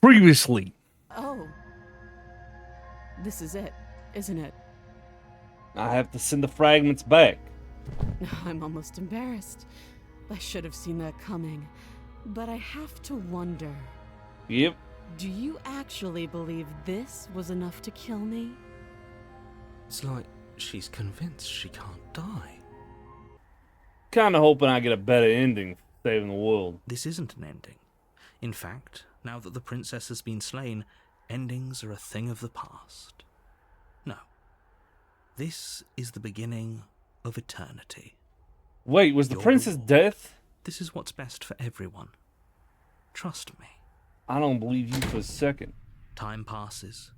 Previously. Oh. This is it, isn't it? I have to send the fragments back. I'm almost embarrassed. I should have seen that coming. But I have to wonder. Yep. Do you actually believe this was enough to kill me? It's like she's convinced she can't die. Kinda hoping I get a better ending for saving the world. This isn't an ending. In fact, now that the princess has been slain, endings are a thing of the past. No. This is the beginning of eternity. Wait, was the Your princess reward. death? This is what's best for everyone. Trust me. I don't believe you for a second. Time passes.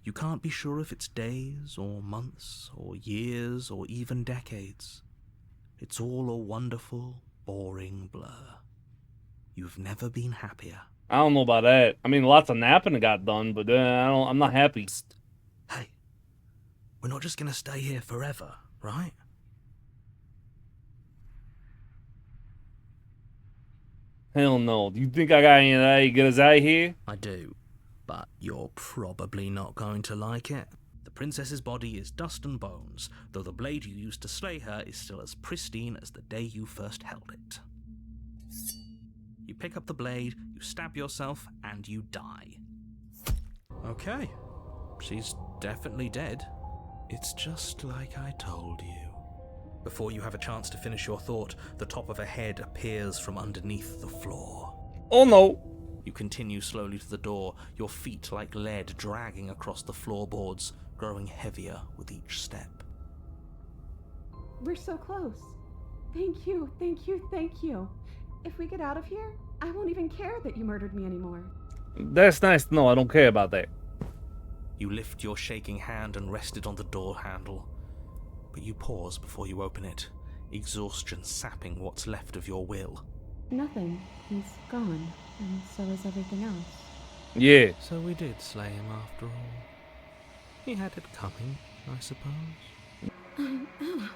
You can't be sure if it's days or months or years or even decades. It's all a wonderful, boring blur. You've never been happier. I don't know about that. I mean, lots of napping got done, but I'm not happy. Psst. Hey, we're not just gonna stay here forever, right? Hell no. Do you think I got any of that to get us out of here? I do, but you're probably not going to like it. The princess's body is dust and bones, though the blade you used to slay her is still as pristine as the day you first held it. You pick up the blade, you stab yourself, and you die. Okay, she's definitely dead. It's just like I told you. Before you have a chance to finish your thought, the top of a head appears from underneath the floor. Oh no. You continue slowly to the door, your feet like lead dragging across the floorboards, growing heavier with each step. We're so close. Thank you, thank you, thank you. If we get out of here, I won't even care that you murdered me anymore. That's nice to know. I don't care about that. You lift your shaking hand and rest it on the door handle. But you pause before you open it, exhaustion sapping what's left of your will. Nothing. He's gone, and so is everything else. Yeah. So we did slay him after all. He had it coming, I suppose. Anna,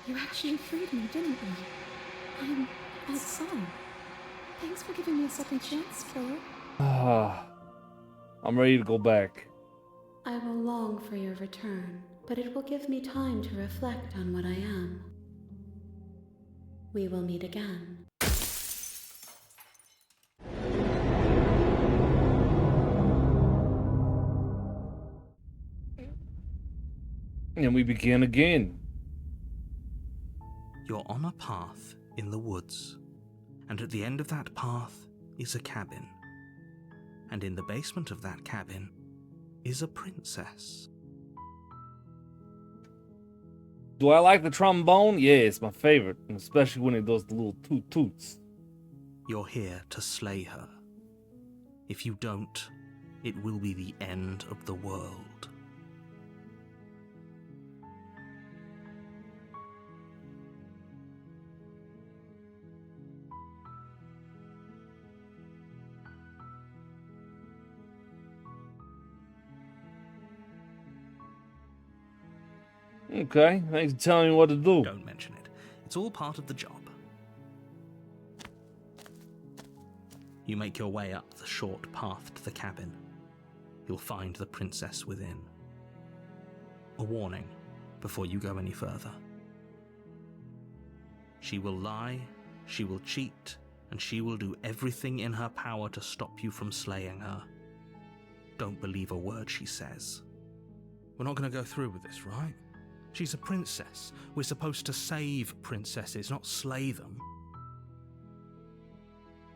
you actually freed me, didn't you? I'm sorry. Thanks for giving me a second chance, killer. I'm ready to go back. I will long for your return, but it will give me time to reflect on what I am. We will meet again. And we begin again. You're on a path in the woods, and at the end of that path is a cabin. And in the basement of that cabin is a princess. Do I like the trombone? Yeah, it's my favorite, and especially when it does the little toot toots. You're here to slay her. If you don't, it will be the end of the world. Okay, thanks for telling me what to do. Don't mention it. It's all part of the job. You make your way up the short path to the cabin. You'll find the princess within. A warning before you go any further. She will lie, she will cheat, and she will do everything in her power to stop you from slaying her. Don't believe a word she says. We're not going to go through with this, right? She's a princess. We're supposed to save princesses, not slay them.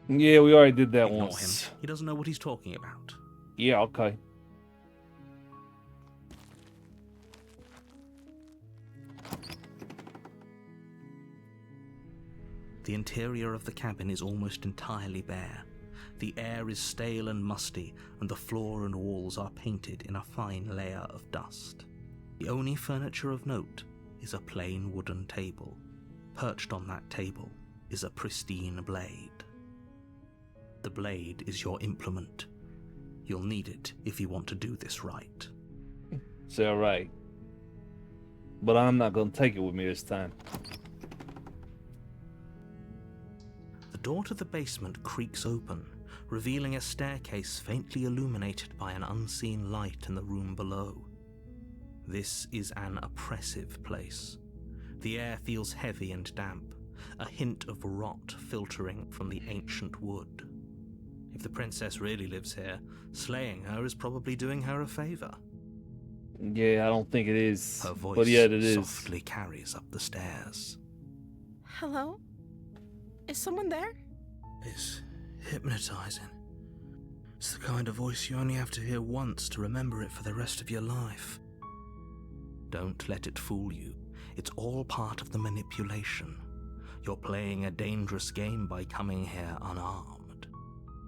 Yeah, we already did that Ignore once. him. He doesn't know what he's talking about. Yeah, okay. The interior of the cabin is almost entirely bare. The air is stale and musty, and the floor and walls are painted in a fine layer of dust. The only furniture of note is a plain wooden table. Perched on that table is a pristine blade. The blade is your implement. You'll need it if you want to do this right. It's alright. But I'm not gonna take it with me this time. The door to the basement creaks open, revealing a staircase faintly illuminated by an unseen light in the room below. This is an oppressive place. The air feels heavy and damp, a hint of rot filtering from the ancient wood. If the princess really lives here, slaying her is probably doing her a favor. Yeah, I don't think it is. Her voice but yet it is. softly carries up the stairs. Hello? Is someone there? It's hypnotizing. It's the kind of voice you only have to hear once to remember it for the rest of your life. Don't let it fool you. It's all part of the manipulation. You're playing a dangerous game by coming here unarmed.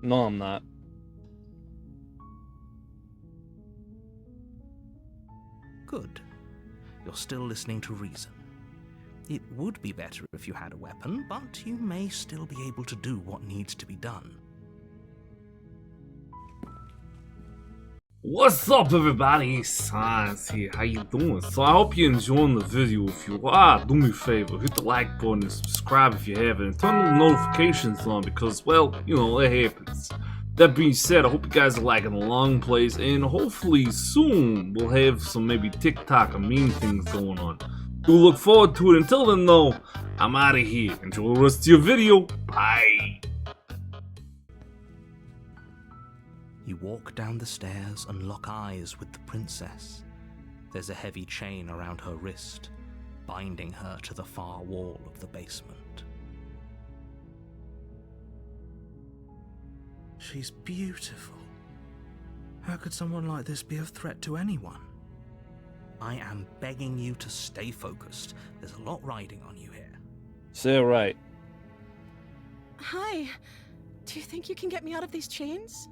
No, I'm not. Good. You're still listening to reason. It would be better if you had a weapon, but you may still be able to do what needs to be done. What's up, everybody? Science here. How you doing? So I hope you're enjoying the video. If you are, do me a favor, hit the like button and subscribe if you haven't, and turn the notifications on because, well, you know, it happens. That being said, I hope you guys are liking the long plays, and hopefully soon we'll have some maybe TikTok or meme things going on. Do look forward to it. Until then, though, I'm out of here. Enjoy the rest of your video. Bye. You walk down the stairs and lock eyes with the princess. There's a heavy chain around her wrist, binding her to the far wall of the basement. She's beautiful. How could someone like this be a threat to anyone? I am begging you to stay focused. There's a lot riding on you here. Say it right. Hi. Do you think you can get me out of these chains?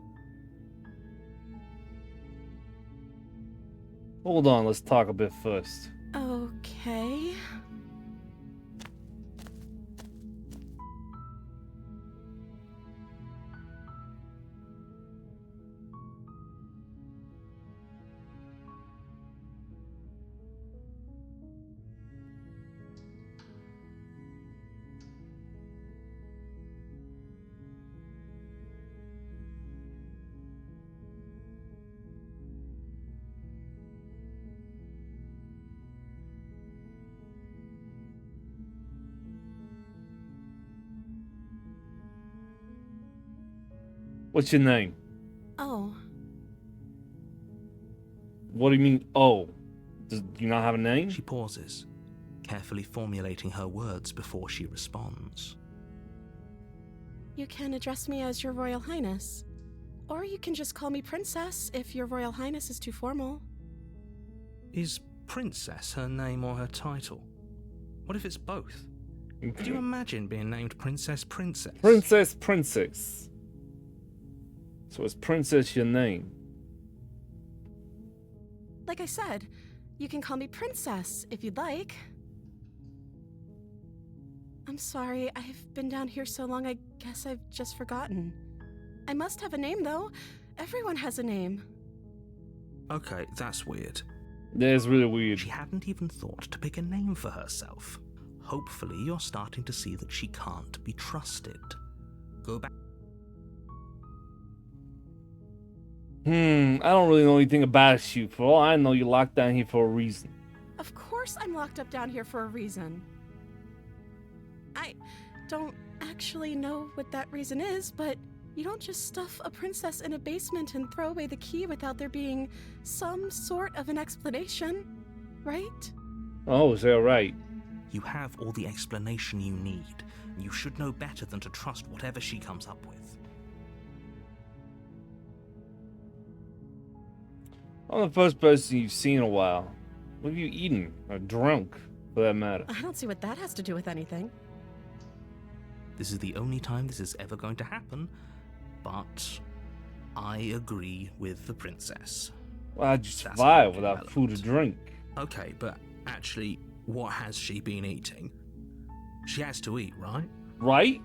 Hold on, let's talk a bit first. Okay. What's your name? Oh. What do you mean, oh? Do you not have a name? She pauses, carefully formulating her words before she responds. You can address me as Your Royal Highness. Or you can just call me Princess if Your Royal Highness is too formal. Is Princess her name or her title? What if it's both? Could you imagine being named Princess? Princess. So is Princess your name? Like I said, you can call me Princess if you'd like. I'm sorry, I've been down here so long I guess I've just forgotten. I must have a name though. Everyone has a name. Okay, that's weird. That is really weird. She hadn't even thought to pick a name for herself. Hopefully you're starting to see that she can't be trusted. Go back. I don't really know anything about you. For all I know, you're locked down here for a reason. Of course I'm locked up down here for a reason. I don't actually know what that reason is, but you don't just stuff a princess in a basement and throw away the key without there being some sort of an explanation, right? Oh, is that right? You have all the explanation you need, and you should know better than to trust whatever she comes up with. I'm the first person you've seen in a while. What have you eaten? Or drunk, for that matter? I don't see what that has to do with anything. This is the only time this is ever going to happen, but I agree with the princess. Well, how'd you That's survive not without relevant. food or drink? Okay, but actually, what has she been eating? She has to eat, right? Right?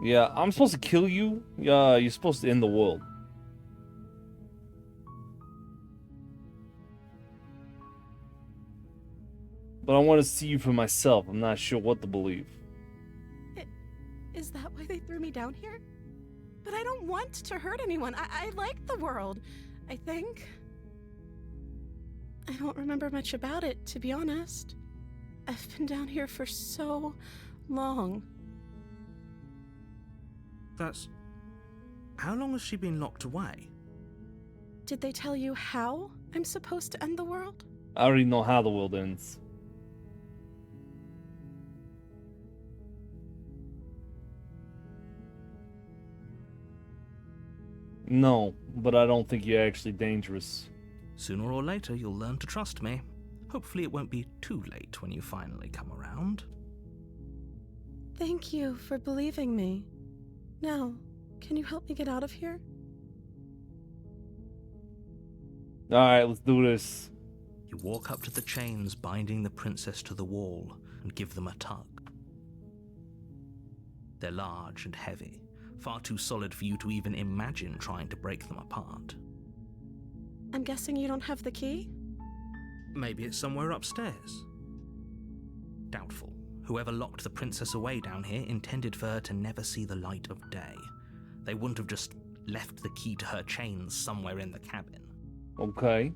Yeah, I'm supposed to kill you? Yeah, you're supposed to end the world. But I want to see you for myself. I'm not sure what to believe. Is that why they threw me down here? But I don't want to hurt anyone. I like the world, I think. I don't remember much about it, to be honest. I've been down here for so long. That's... How long has she been locked away? Did they tell you how I'm supposed to end the world? I already know how the world ends. No, but I don't think you're actually dangerous. Sooner or later, you'll learn to trust me. Hopefully it won't be too late when you finally come around. Thank you for believing me. Now, can you help me get out of here? Alright, let's do this. You walk up to the chains binding the princess to the wall and give them a tug. They're large and heavy, far too solid for you to even imagine trying to break them apart. I'm guessing you don't have the key? Maybe it's somewhere upstairs. Doubtful. Whoever locked the princess away down here intended for her to never see the light of day. They wouldn't have just left the key to her chains somewhere in the cabin. Okay.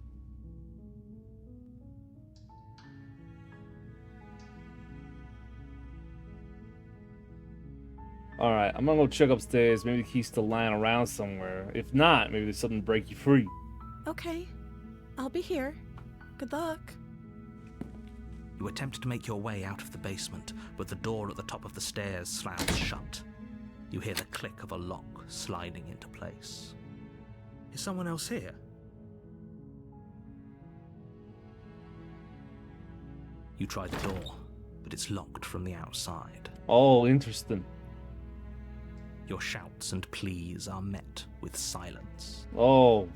Alright, I'm gonna go check upstairs. Maybe the key's still lying around somewhere. If not, maybe there's something to break you free. Okay. I'll be here. Good luck. You attempt to make your way out of the basement, but the door at the top of the stairs slams shut. You hear the click of a lock sliding into place. Is someone else here? You try the door, but it's locked from the outside. Oh, interesting. Your shouts and pleas are met with silence. Oh.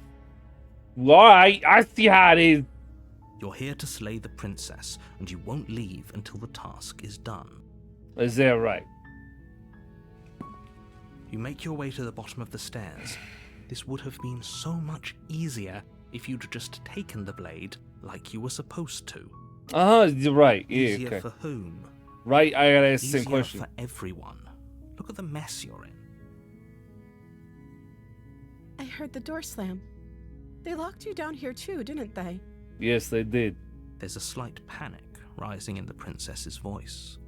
Alright, I see how it is. You're here to slay the princess, and you won't leave until the task is done. Is that right? You make your way to the bottom of the stairs. This would have been so much easier if you'd just taken the blade like you were supposed to. You're right. Yeah, Easier okay. for whom? Right, I gotta ask the Easier same question. for everyone. Look at the mess you're in. I heard the door slam. They locked you down here too, didn't they? Yes, they did. There's a slight panic rising in the princess's voice.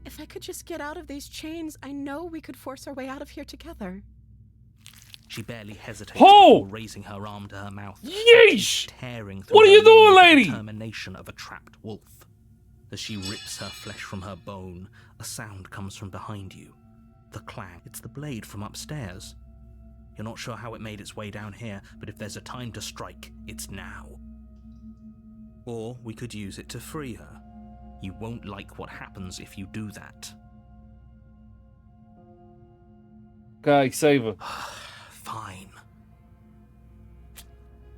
If I could just get out of these chains, I know we could force our way out of here together. She barely hesitates Ho! before raising her arm to her mouth, Yeesh! tearing through What are her you doing, limb with the lady? determination of a trapped wolf. As she rips her flesh from her bone, a sound comes from behind you. The clang. It's the blade from upstairs. You're not sure how it made its way down here, but if there's a time to strike, it's now. Or we could use it to free her. You won't like what happens if you do that. Okay, save her. Fine.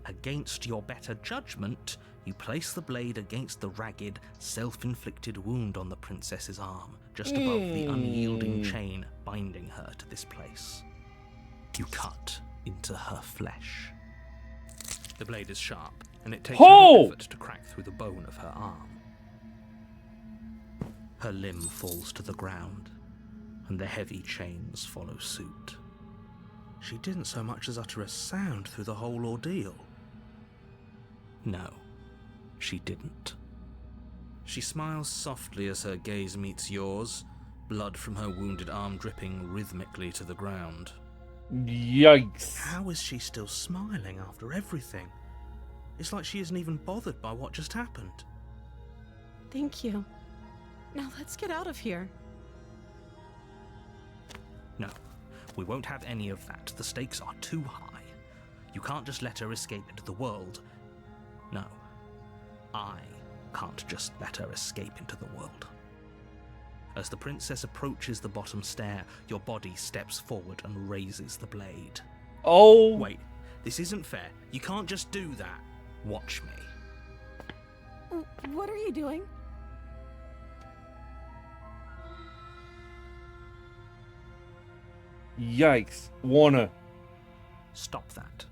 Against your better judgment, you place the blade against the ragged, self-inflicted wound on the princess's arm, just above the unyielding chain binding her to this place. You cut into her flesh. The blade is sharp, and it takes little effort to crack through the bone of her arm. Her limb falls to the ground, and the heavy chains follow suit. She didn't so much as utter a sound through the whole ordeal. No, she didn't. She smiles softly as her gaze meets yours, blood from her wounded arm dripping rhythmically to the ground. Yikes. How is she still smiling after everything? It's like she isn't even bothered by what just happened. Thank you. Now let's get out of here. No, we won't have any of that. The stakes are too high. You can't just let her escape into the world. No, I can't just let her escape into the world. As the princess approaches the bottom stair, your body steps forward and raises the blade. Oh. Wait, this isn't fair. You can't just do that. Watch me. What are you doing? Yikes. Warner. Stop that.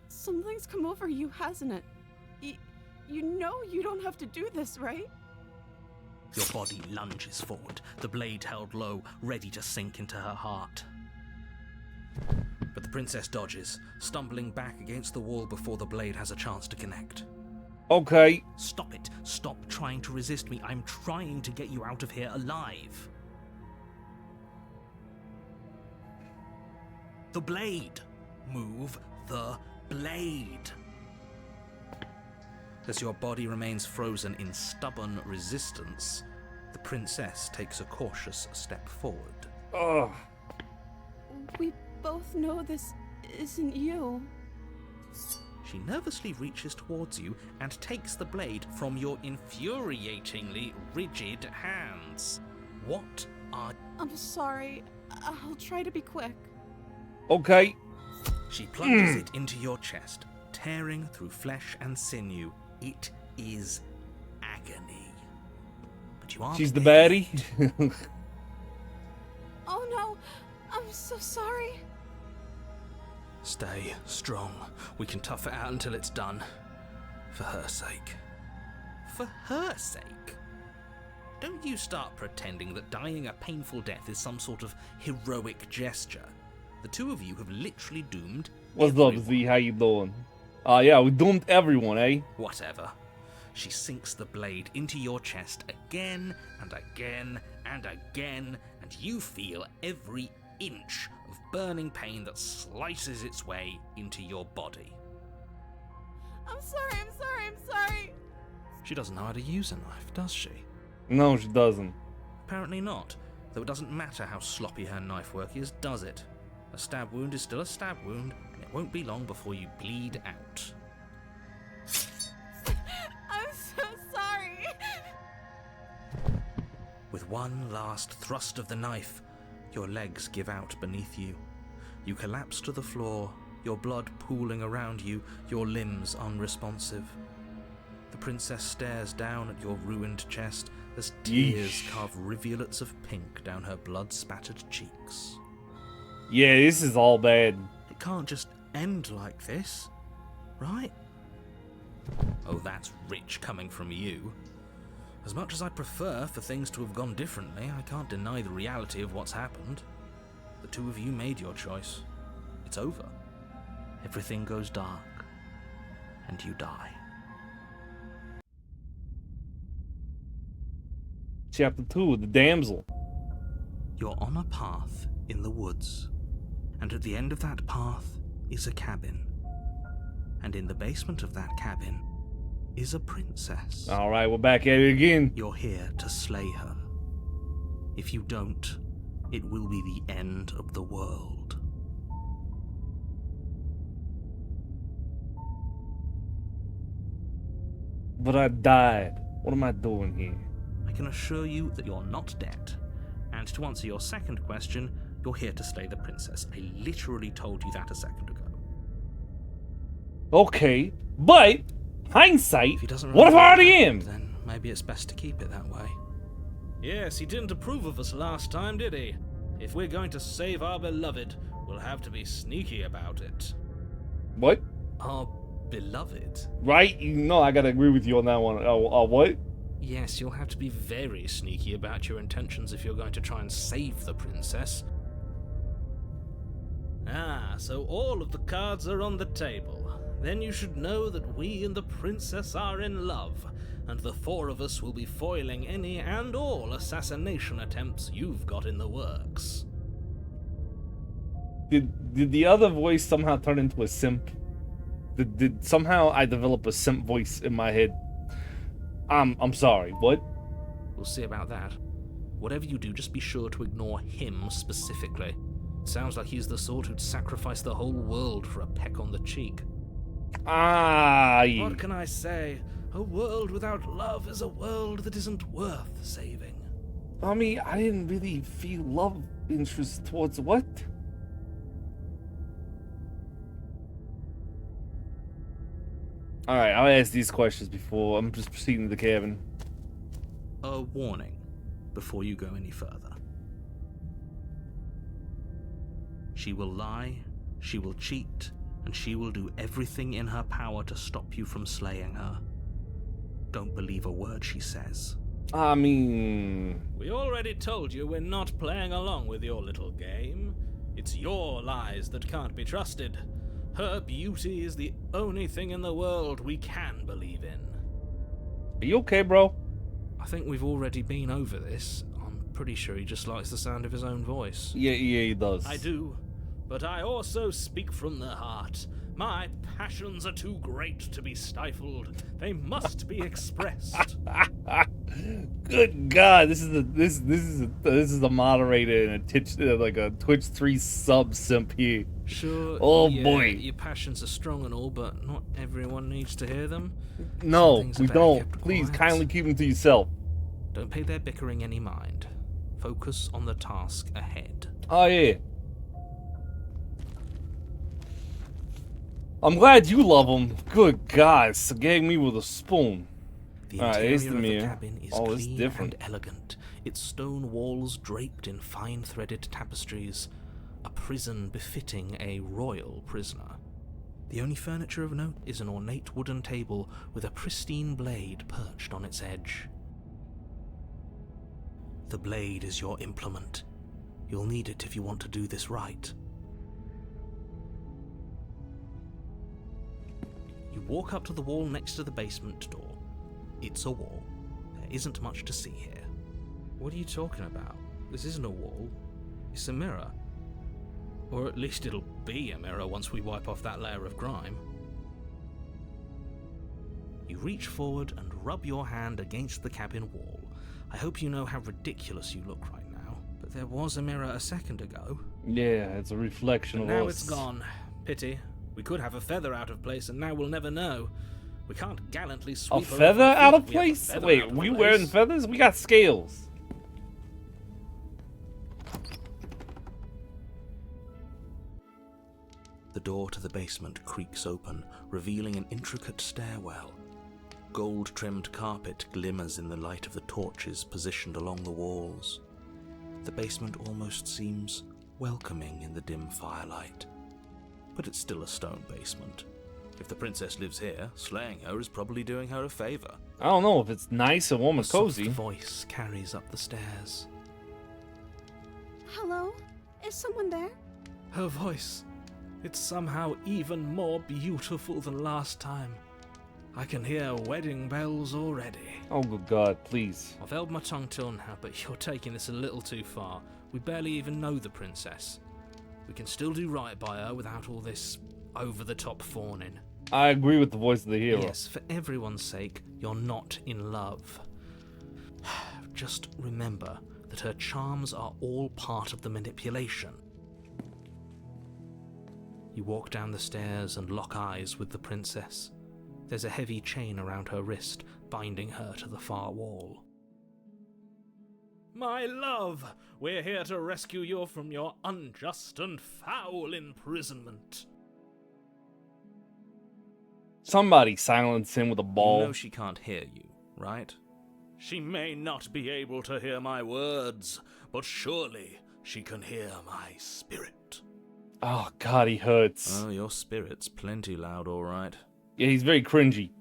Something's come over you, hasn't it? You know you don't have to do this, right? Your body lunges forward, the blade held low, ready to sink into her heart. But the princess dodges, stumbling back against the wall before the blade has a chance to connect. Okay. Stop it. Stop trying to resist me. I'm trying to get you out of here alive. The blade. Move the blade. As your body remains frozen in stubborn resistance, the princess takes a cautious step forward. Ugh. We both know this isn't you. She nervously reaches towards you and takes the blade from your infuriatingly rigid hands. What are... I'm sorry. I'll try to be quick. Okay. She plunges it into your chest, tearing through flesh and sinew. It is agony. But you aren't... She's the baddie. Oh no, I'm so sorry. Stay strong. We can tough it out until it's done. For her sake. For her sake? Don't you start pretending that dying a painful death is some sort of heroic gesture. The two of you have literally doomed What's everyone. up, Z? How you doing? Yeah, we doomed everyone, eh? Whatever. She sinks the blade into your chest again and again and again, and you feel every inch of burning pain that slices its way into your body. I'm sorry. She doesn't know how to use a knife, does she? No, she doesn't. Apparently not, though it doesn't matter how sloppy her knife work is, does it? A stab wound is still a stab wound, and it won't be long before you bleed out. I'm so sorry. With one last thrust of the knife, your legs give out beneath you. You collapse to the floor, your blood pooling around you, your limbs unresponsive. The princess stares down at your ruined chest as tears Yeesh. carve rivulets of pink down her blood-spattered cheeks. Yeah, this is all bad. It can't just end like this, right? Oh, that's rich coming from you. As much as I'd prefer for things to have gone differently, I can't deny the reality of what's happened. The two of you made your choice. It's over. Everything goes dark, and you die. Chapter 2, The Damsel. You're on a path in the woods, and at the end of that path is a cabin. And in the basement of that cabin is a princess. Alright, we're back at it again. You're here to slay her. If you don't, it will be the end of the world. But I died. What am I doing here? I can assure you that you're not dead. And to answer your second question, you're here to slay the princess. I literally told you that a second ago. Okay, but hindsight. If he doesn't What if I remember already that, am? then maybe it's best to keep it that way. Yes, he didn't approve of us last time, did he? If we're going to save our beloved, we'll have to be sneaky about it. What? Our beloved? Right? You know I gotta agree with you on that one. What? Yes, you'll have to be very sneaky about your intentions if you're going to try and save the princess. Ah, so all of the cards are on the table. Then you should know that we and the princess are in love, and the four of us will be foiling any and all assassination attempts you've got in the works. Did the other voice somehow turn into a simp? Did somehow I develop a simp voice in my head? I'm sorry, what? We'll see about that. Whatever you do, just be sure to ignore him specifically. Sounds like he's the sort who'd sacrifice the whole world for a peck on the cheek. What can I say? A world without love is a world that isn't worth saving. I mean, I didn't really feel love interest towards what? Alright, I'll ask these questions before I'm just proceeding to the cabin. A warning before you go any further. She will lie, she will cheat, and she will do everything in her power to stop you from slaying her. Don't believe a word she says. I mean... We already told you we're not playing along with your little game. It's your lies that can't be trusted. Her beauty is the only thing in the world we can believe in. Are you okay, bro? I think we've already been over this. I'm pretty sure he just likes the sound of his own voice. Yeah, he does. I do, but I also speak from the heart. My passions are too great to be stifled. They must be expressed. Good God, this is a moderator and a Twitch 3 sub simp here. Sure. Oh yeah, boy. Your passions are strong and all, but not everyone needs to hear them. No, Some things we are better don't. kept Please quiet. kindly keep them to yourself. Don't pay their bickering any mind. Focus on the task ahead. Oh yeah. I'm glad you love them. Good God, gag me with a spoon. The Alright, interior here's the of the mirror. cabin is Oh, it's clean different. and elegant, its stone walls draped in fine-threaded tapestries, a prison befitting a royal prisoner. The only furniture of note is an ornate wooden table with a pristine blade perched on its edge. The blade is your implement. You'll need it if you want to do this right. You walk up to the wall next to the basement door. It's a wall. There isn't much to see here. What are you talking about? This isn't a wall. It's a mirror. Or at least it'll be a mirror once we wipe off that layer of grime. You reach forward and rub your hand against the cabin wall. I hope you know how ridiculous you look right now. But there was a mirror a second ago. Yeah, it's a reflection But of now us. it's gone. Pity. We could have a feather out of place and now we'll never know. We can't gallantly A sweep her feather off her out feet of if we have a place? feather Wait, out of we place. wearing feathers? We got scales. The door to the basement creaks open, revealing an intricate stairwell. Gold-trimmed carpet glimmers in the light of the torches positioned along the walls. The basement almost seems welcoming in the dim firelight. But it's still a stone basement. If the princess lives here, slaying her is probably doing her a favor. I don't know if it's nice or warm A and cozy. soft voice carries up the stairs. Hello? Is someone there? Her voice. It's somehow even more beautiful than last time. I can hear wedding bells already. Oh, good God, please. I've held my tongue till now, but you're taking this a little too far. We barely even know the princess. We can still do right by her without all this over-the-top fawning. I agree with the voice of the hero. Yes, for everyone's sake, you're not in love. Just remember that her charms are all part of the manipulation. You walk down the stairs and lock eyes with the princess. There's a heavy chain around her wrist, binding her to the far wall. My love, we're here to rescue you from your unjust and foul imprisonment. Somebody silence him with a ball. You know she can't hear you, right? She may not be able to hear my words, but surely she can hear my spirit. Oh, God, he hurts. Oh, your spirit's plenty loud, all right. Yeah, he's very cringy.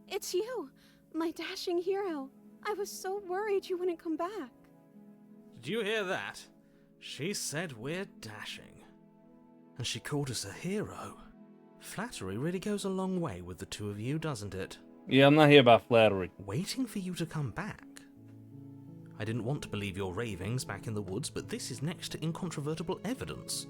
It's you, my dashing hero. I was so worried you wouldn't come back. Did you hear that? She said we're dashing. And she called us a hero. Flattery really goes a long way with the two of you, doesn't it? Yeah, I'm not here about flattery. Waiting for you to come back. I didn't want to believe your ravings back in the woods, but this is next to incontrovertible evidence.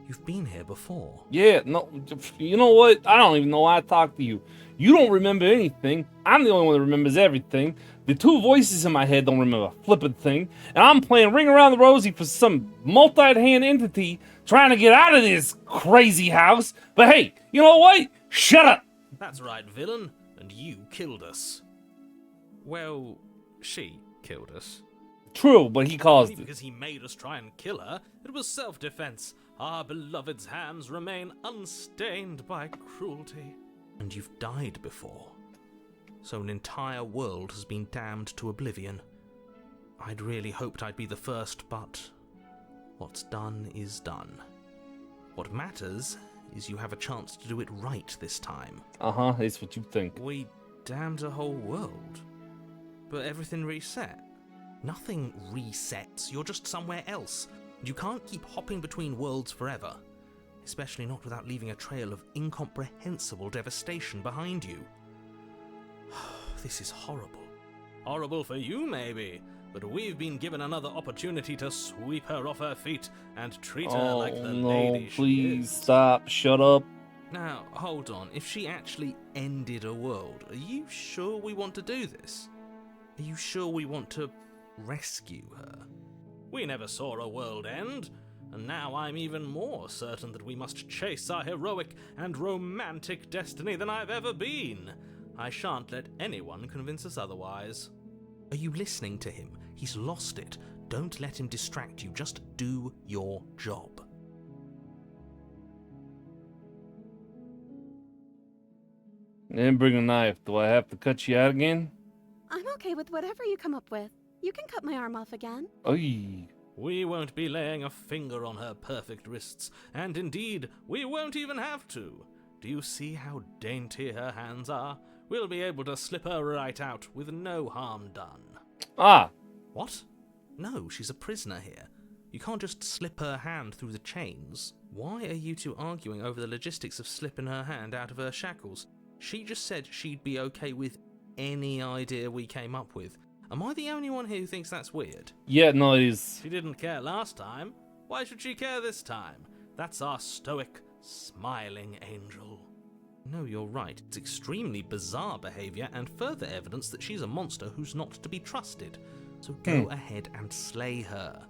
You've been here before. Yeah, no, you know what? I don't even know why I talked to you. You don't remember anything. I'm the only one that remembers everything. The two voices in my head don't remember a flippin' thing. And I'm playing Ring Around the Rosie for some multi-hand entity trying to get out of this crazy house. But hey, you know what? Shut up. That's right, villain. And you killed us. Well, she killed us. True, but he caused Only it. because he made us try and kill her. It was self-defense. Our beloved's hands remain unstained by cruelty. And you've died before. So an entire world has been damned to oblivion. I'd really hoped I'd be the first, but what's done is done. What matters is you have a chance to do it right this time. Uh-huh, it's what you think. We damned a whole world. but everything reset. Nothing resets, you're just somewhere else. You can't keep hopping between worlds forever. Especially not without leaving a trail of incomprehensible devastation behind you. This is horrible. Horrible for you, maybe, but we've been given another opportunity to sweep her off her feet and treat her like the lady she please is. stop. Shut up. Now, hold on. If she actually ended a world, are you sure we want to do this? Are you sure we want to rescue her? We never saw a world end, and now I'm even more certain that we must chase our heroic and romantic destiny than I've ever been. I shan't let anyone convince us otherwise. Are you listening to him? He's lost it. Don't let him distract you. Just do your job. And bring a knife. Do I have to cut you out again? I'm okay with whatever you come up with. You can cut my arm off again. Oy. We won't be laying a finger on her perfect wrists, and indeed, we won't even have to. Do you see how dainty her hands are? We'll be able to slip her right out with no harm done. Ah. What? No, she's a prisoner here. You can't just slip her hand through the chains. Why are you two arguing over the logistics of slipping her hand out of her shackles? She just said she'd be okay with any idea we came up with. Am I the only one here who thinks that's weird? Yeah, no, it is. She didn't care last time. Why should she care this time? That's our stoic, smiling angel. No, you're right. It's extremely bizarre behaviour and further evidence that she's a monster who's not to be trusted. So go ahead and slay her.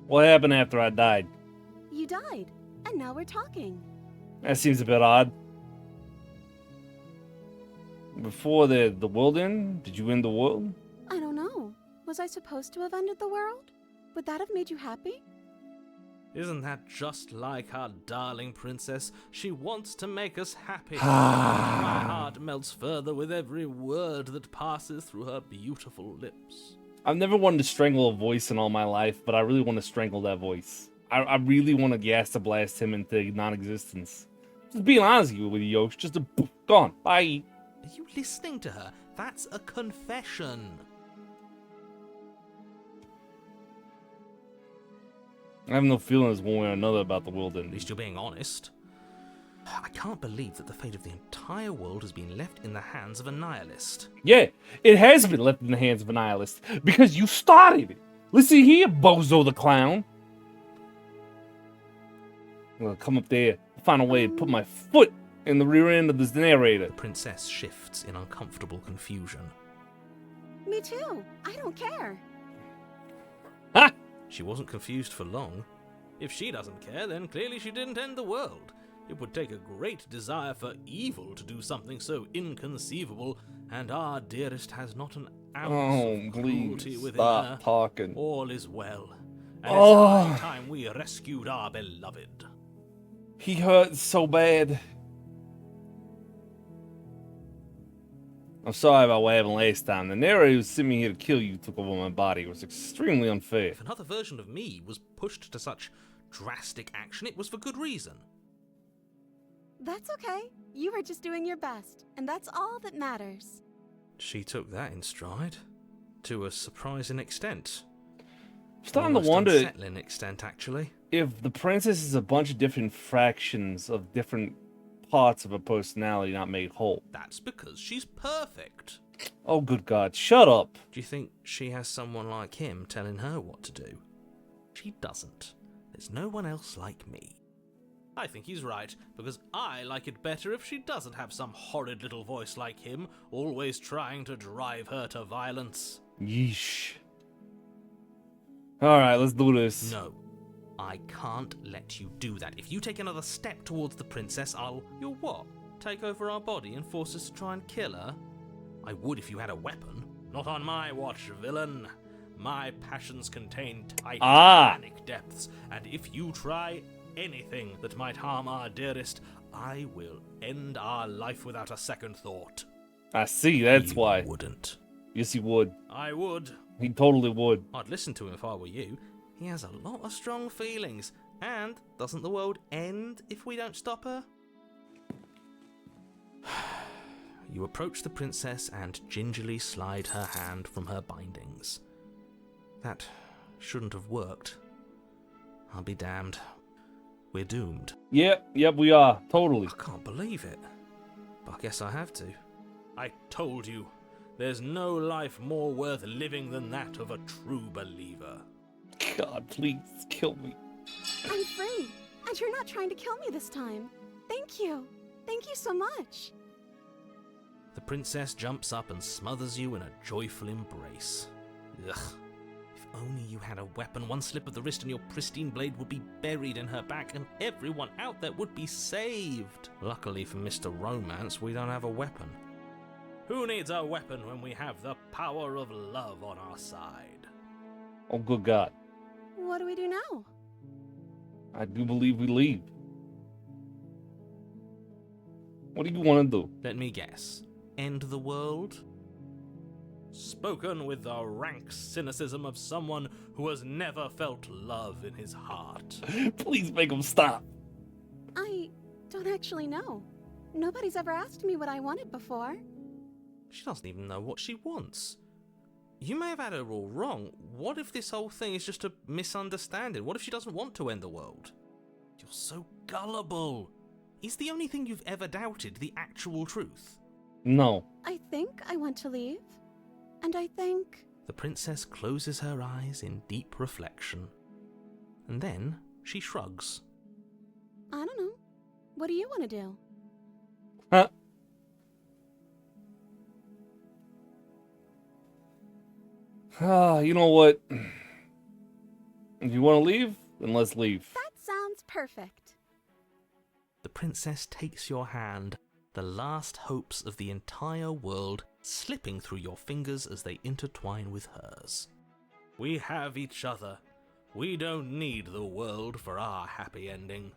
What happened after I died? You died, and now we're talking. That seems a bit odd. Before the world end? Did you end the world? I don't know. Was I supposed to have ended the world? Would that have made you happy? Isn't that just like our darling princess? She wants to make us happy. My heart melts further with every word that passes through her beautiful lips. I've never wanted to strangle a voice in all my life, but I really want to strangle that voice. I really want to gas to blast him into non-existence. Just being honest with you, Yosh. Just gone. Bye. Are you listening to her? That's a confession. I have no feelings one way or another about the world At ending. least you're being honest. I can't believe that the fate of the entire world has been left in the hands of a nihilist. Yeah, it has been left in the hands of a nihilist because you started it. Listen here, Bozo the Clown. I'm gonna come up there, find a way to put my foot in the rear end of this narrator. The princess shifts in uncomfortable confusion. Me too. I don't care. Ha! She wasn't confused for long. If she doesn't care, then clearly she didn't end the world. It would take a great desire for evil to do something so inconceivable, and our dearest has not an ounce of cruelty Please within stop her. talking. All is well. And it's Oh. high time we rescued our beloved. He hurts so bad. I'm sorry about what happened last time. The narrator who sent me here to kill you took over my body. It was extremely unfair. If another version of me was pushed to such drastic action, it was for good reason. That's okay. You were just doing your best, and that's all that matters. She took that in stride. To a surprising extent. I'm starting to Almost wonder unsettling extent, actually. if the princess is a bunch of different fractions of different parts of her personality not made whole. That's because she's perfect. Oh, good God. Shut up. Do you think she has someone like him telling her what to do? She doesn't. There's no one else like me. I think he's right, because I like it better if she doesn't have some horrid little voice like him, always trying to drive her to violence. Yeesh. Alright, let's do this. No, I can't let you do that. If you take another step towards the princess, You'll what? Take over our body and force us to try and kill her? I would if you had a weapon. Not on my watch, villain. My passions contain tight panic depths, and if you try anything that might harm our dearest, I will end our life without a second thought. I see, that's You why. wouldn't. Yes, he would. I would. He totally would. I'd listen to him if I were you. He has a lot of strong feelings. And doesn't the world end if we don't stop her? You approach the princess and gingerly slide her hand from her bindings. That shouldn't have worked. I'll be damned. We're doomed. Yep, we are. Totally. I can't believe it. But I guess I have to. I told you, there's no life more worth living than that of a true believer. God, please kill me. I'm free, and you're not trying to kill me this time. Thank you. Thank you so much. The princess jumps up and smothers you in a joyful embrace. Ugh. If only you had a weapon, one slip of the wrist and your pristine blade would be buried in her back and everyone out there would be saved. Luckily for Mr. Romance, we don't have a weapon. Who needs a weapon when we have the power of love on our side? Oh, good God. What do we do now? I do believe we leave. What do you want to do? Let me guess. End the world? Spoken with the rank cynicism of someone who has never felt love in his heart. Please make him stop. I don't actually know. Nobody's ever asked me what I wanted before. She doesn't even know what she wants. You may have had her all wrong. What if this whole thing is just a misunderstanding? What if she doesn't want to end the world? You're so gullible. Is the only thing you've ever doubted the actual truth? No. I think I want to leave. And I think... The princess closes her eyes in deep reflection. And then she shrugs. I don't know. What do you want to do? Huh? You know what? If you want to leave, then let's leave. That sounds perfect. The princess takes your hand, the last hopes of the entire world slipping through your fingers as they intertwine with hers. We have each other. We don't need the world for our happy ending.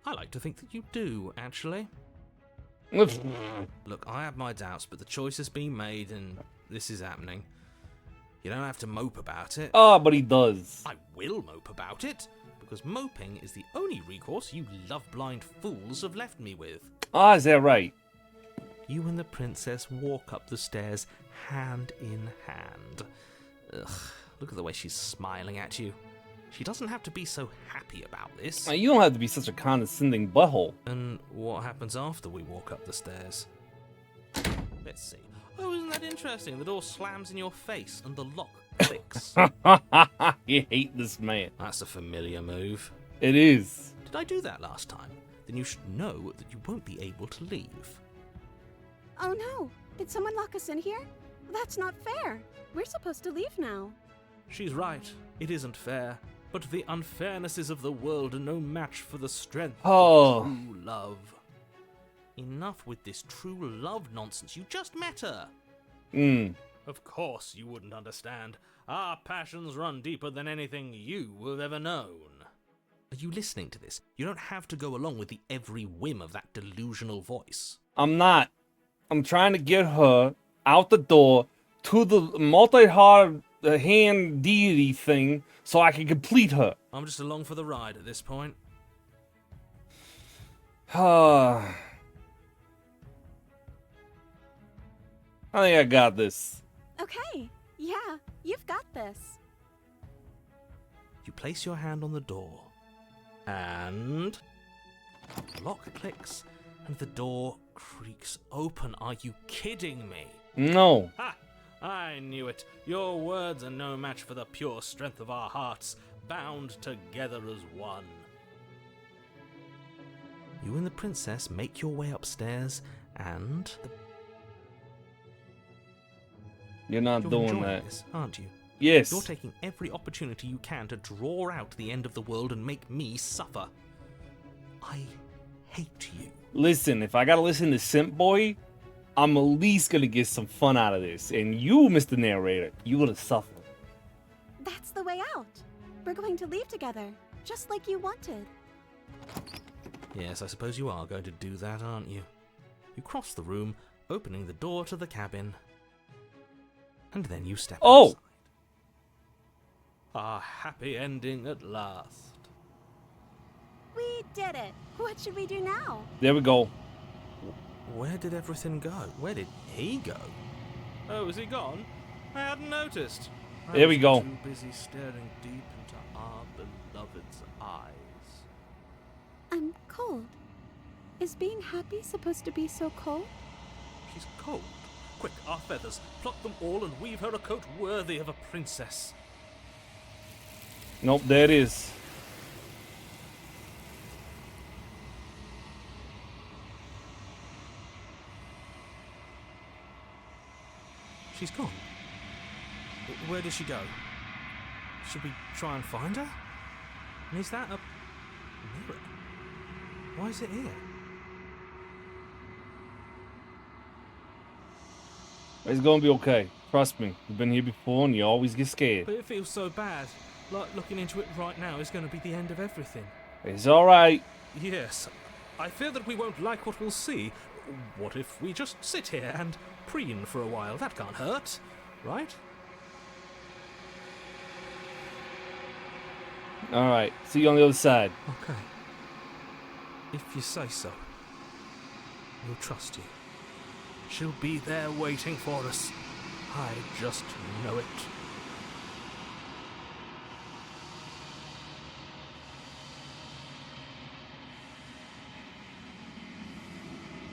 I like to think that you do, actually. Look, I have my doubts, but the choice has been made and this is happening. You don't have to mope about it. Ah, but he does. I will mope about it, because moping is the only recourse you love-blind fools have left me with. Ah, is that right? You and the princess walk up the stairs, hand in hand. Ugh, look at the way she's smiling at you. She doesn't have to be so happy about this. You don't have to be such a condescending butthole. And what happens after we walk up the stairs? Let's see. Oh, isn't that interesting? The door slams in your face and the lock clicks. You hate this man. That's a familiar move. It is. Did I do that last time? Then you should know that you won't be able to leave. Oh no! Did someone lock us in here? That's not fair. We're supposed to leave now. She's right. It isn't fair. But the unfairnesses of the world are no match for the strength of true love. Enough with this true love nonsense. You just met her. Of course you wouldn't understand. Our passions run deeper than anything you have ever known. Are you listening to this? You don't have to go along with the every whim of that delusional voice. I'm not. I'm trying to get her out the door to the multi-hard hand deity thing so I can complete her. I'm just along for the ride at this point. I think I got this. Okay. Yeah, you've got this. You place your hand on the door. And the lock clicks and the door creaks open. Are you kidding me? No. Ha! I knew it. Your words are no match for the pure strength of our hearts, bound together as one. You and the princess make your way upstairs, and You're not you're doing enjoying that. this, aren't you? Yes. You're taking every opportunity you can to draw out the end of the world and make me suffer. I hate you. Listen, if I gotta listen to Simp Boy, I'm at least gonna get some fun out of this. And you, Mr. Narrator, you gonna suffer. That's the way out. We're going to leave together, just like you wanted. Yes, I suppose you are going to do that, aren't you? You cross the room, opening the door to the cabin. And then you step outside. Our happy ending at last. We did it. What should we do now? There we go. Where did everything go? Where did he go? Oh, is he gone? I hadn't noticed. There we go. Too busy staring deep into our beloved's eyes. I'm cold. Is being happy supposed to be so cold? She's cold. Quick, our feathers. Pluck them all and weave her a coat worthy of a princess. Nope, there it is. She's gone. Where did she go? Should we try and find her? And is that a mirror? Why is it here? It's gonna be okay. Trust me. You've been here before and you always get scared. But it feels so bad. Like looking into it right now is going to be the end of everything. It's alright. Yes. I fear that we won't like what we'll see. What if we just sit here and preen for a while? That can't hurt, right? Alright, see you on the other side. Okay. If you say so. We'll trust you. She'll be there waiting for us. I just know it.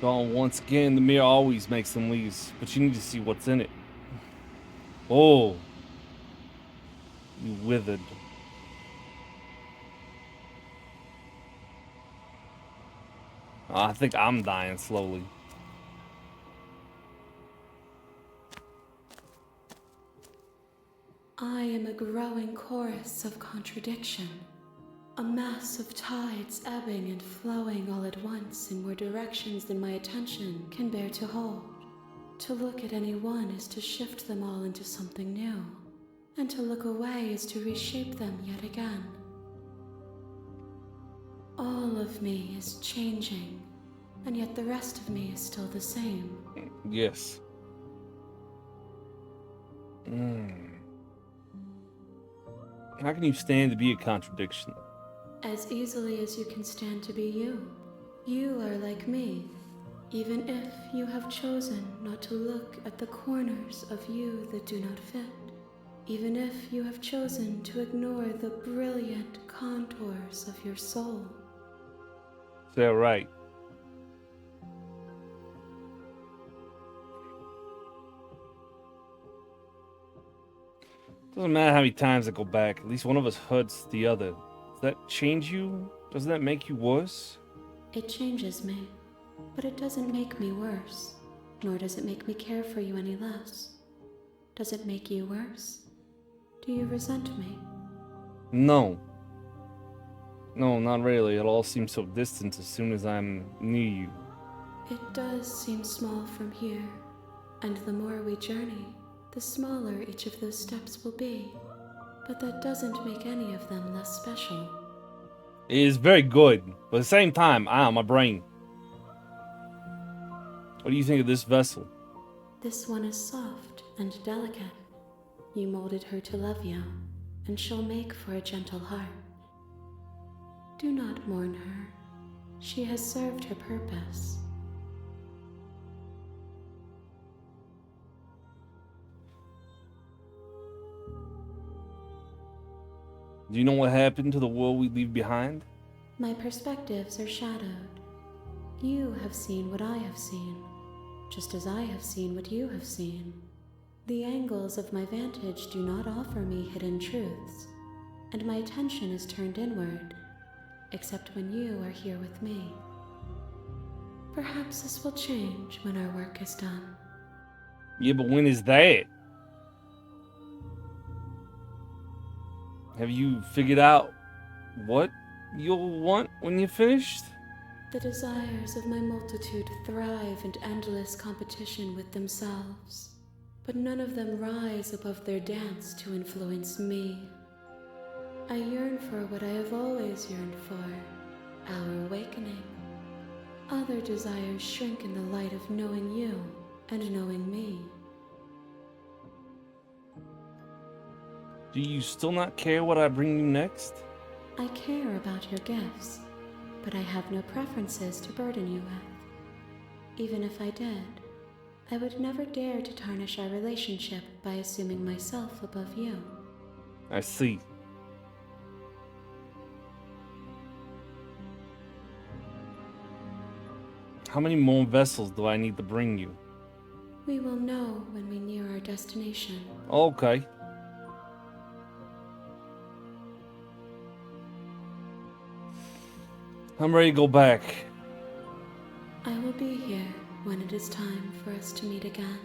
Gone once again, the mirror always makes them leaves, but you need to see what's in it. Oh. You withered. I think I'm dying slowly. I am a growing chorus of contradiction, a mass of tides ebbing and flowing all at once in more directions than my attention can bear to hold. To look at any one is to shift them all into something new, and to look away is to reshape them yet again. All of me is changing, and yet the rest of me is still the same. Yes. How can you stand to be a contradiction? As easily as you can stand to be you. You are like me, even if you have chosen not to look at the corners of you that do not fit. Even if you have chosen to ignore the brilliant contours of your soul. Is that right? Doesn't matter how many times I go back, at least one of us hurts the other. Does that change you? Doesn't that make you worse? It changes me, but it doesn't make me worse, nor does it make me care for you any less. Does it make you worse? Do you resent me? No. No, not really. It all seems so distant as soon as I'm near you. It does seem small from here, and the more we journey, the smaller each of those steps will be. But that doesn't make any of them less special. It is very good, but at the same time, my brain. What do you think of this vessel? This one is soft and delicate. You molded her to love you, and she'll make for a gentle heart. Do not mourn her. She has served her purpose. Do you know what happened to the world we leave behind? My perspectives are shadowed. You have seen what I have seen, just as I have seen what you have seen. The angles of my vantage do not offer me hidden truths, and my attention is turned inward, except when you are here with me. Perhaps this will change when our work is done. Yeah, but when is that? Have you figured out what you'll want when you're finished? The desires of my multitude thrive in endless competition with themselves, but none of them rise above their dance to influence me. I yearn for what I have always yearned for, our awakening. Other desires shrink in the light of knowing you and knowing me. Do you still not care what I bring you next? I care about your gifts, but I have no preferences to burden you with. Even if I did, I would never dare to tarnish our relationship by assuming myself above you. I see. How many more vessels do I need to bring you? We will know when we near our destination. Okay. I'm ready to go back. I will be here when it is time for us to meet again.